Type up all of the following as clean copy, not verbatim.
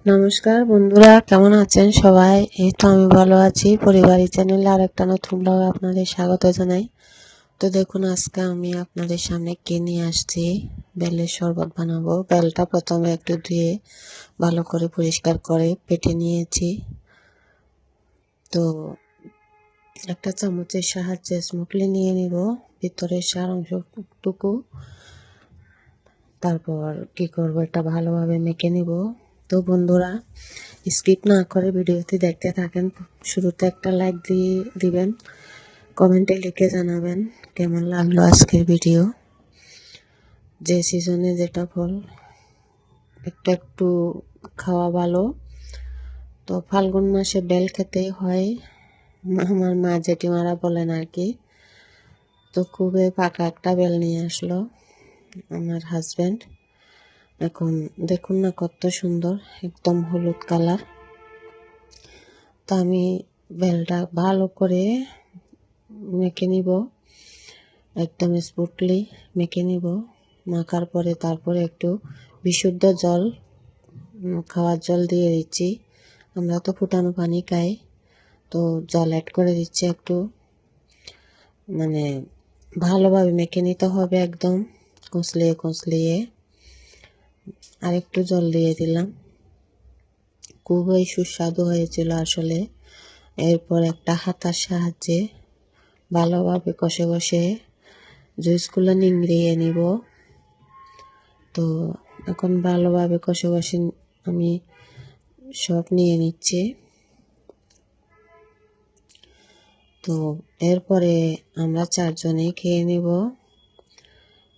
নমস্কার বন্ধুরা, কেমন আছেন সবাই? এই তো আমি ভালো আছি। পরিবারী চ্যানেলে আরেকটা নতুন ব্লগে আপনাদের স্বাগত জানাই। তো দেখুন, আজকে আমি আপনাদের সামনে কি নিয়ে আসছি। বেলের শরবত বানাবো। বেলটা প্রথমে একটু ধুয়ে ভালো করে পরিষ্কার করে পেটে নিয়েছি। তো একটা চামচের সাহায্যে স্মুথলি নিয়ে নিব ভিতরের সার অংশটুকু। তারপর কি করব, এটা ভালোভাবে মেখে নিব। তো বন্ধুরা, স্কিপ না করে ভিডিওটি দেখতে থাকেন। শুরুতে একটা লাইক দিয়ে দিবেন, কমেন্টে লিখে জানাবেন কেমন লাগলো আজকের ভিডিও। যে সিজনে যেটা ফল একটু একটু খাওয়া ভালো। তো ফাল্গুন মাসে বেল খেতেই হয়, আমার মা জেঠিমারা বলেন আর কি। তো খুবই পাকা একটা বেল নিয়ে আসলো আমার হাজব্যান্ড। এখন দেখুন না কত সুন্দর, একদম হলুদ কালার। তো আমি বেলটা ভালো করে মেখে নিব, একদম স্মুথলি মেখে নিব। মাখার পরে তারপরে একটু বিশুদ্ধ জল, খাওয়ার জল দিয়ে দিচ্ছি। আমরা তো ফুটানো পানি খাই, তো জল অ্যাড করে দিচ্ছি একটু। মানে ভালোভাবে মেখে নিতে হবে, একদম কষলিয়ে কষলিয়ে। আর একটু জল দিয়ে দিলাম। খুবই সুস্বাদু হয়েছিল আসলে। এরপর একটা হাতার সাহায্যে ভালোভাবে কষে কষে জুসগুলো নিংড়িয়ে নিব। তো এখন ভালোভাবে কষে কষে আমি সব নিয়ে নিচ্ছি। তো এরপরে আমরা চারজনেই খেয়ে নিব।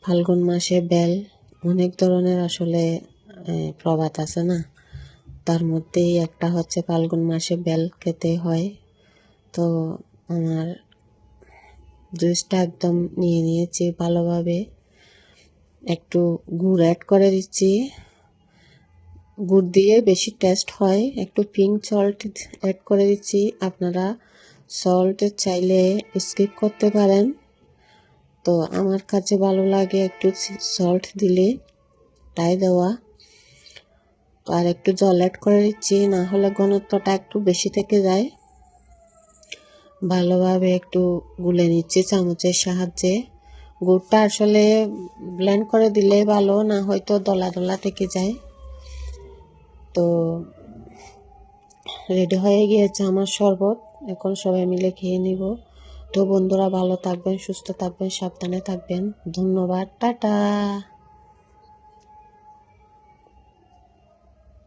ফাল্গুন মাসে বেল অনেক ধরনের আসলে প্রবাদ আছে না, তার মধ্যেই একটা হচ্ছে ফাল্গুন মাসে বেল খেতে হয়। তো আমার জুসটা একদম নিয়ে নিয়েছি ভালোভাবে। একটু গুড় অ্যাড করে দিচ্ছি, গুড় দিয়ে বেশি টেস্ট হয়। একটু পিঙ্ক সল্ট অ্যাড করে দিচ্ছি। আপনারা সল্ট চাইলে স্কিপ করতে পারেন, তো আমার কাছে ভালো লাগে একটু সল্ট দিলে, তাই দেওয়া। আর একটু জল অ্যাড করে দিচ্ছি, না হলে ঘনত্বটা একটু বেশি থেকে যায়। ভালোভাবে একটু গুলে নিচ্ছি চামচের সাহায্যে। গুড়টা আসলে ব্লেন্ড করে দিলে ভালো, না হয়তো দলা দলা থেকে যায়। তো রেডি হয়ে গিয়েছে আমার শরবত, এখন সবাই মিলে খেয়ে নিব। তো বন্ধুরা, ভালো থাকবেন, সুস্থ থাকবেন, সাবধানে থাকবেন। ধন্যবাদ, টাটা।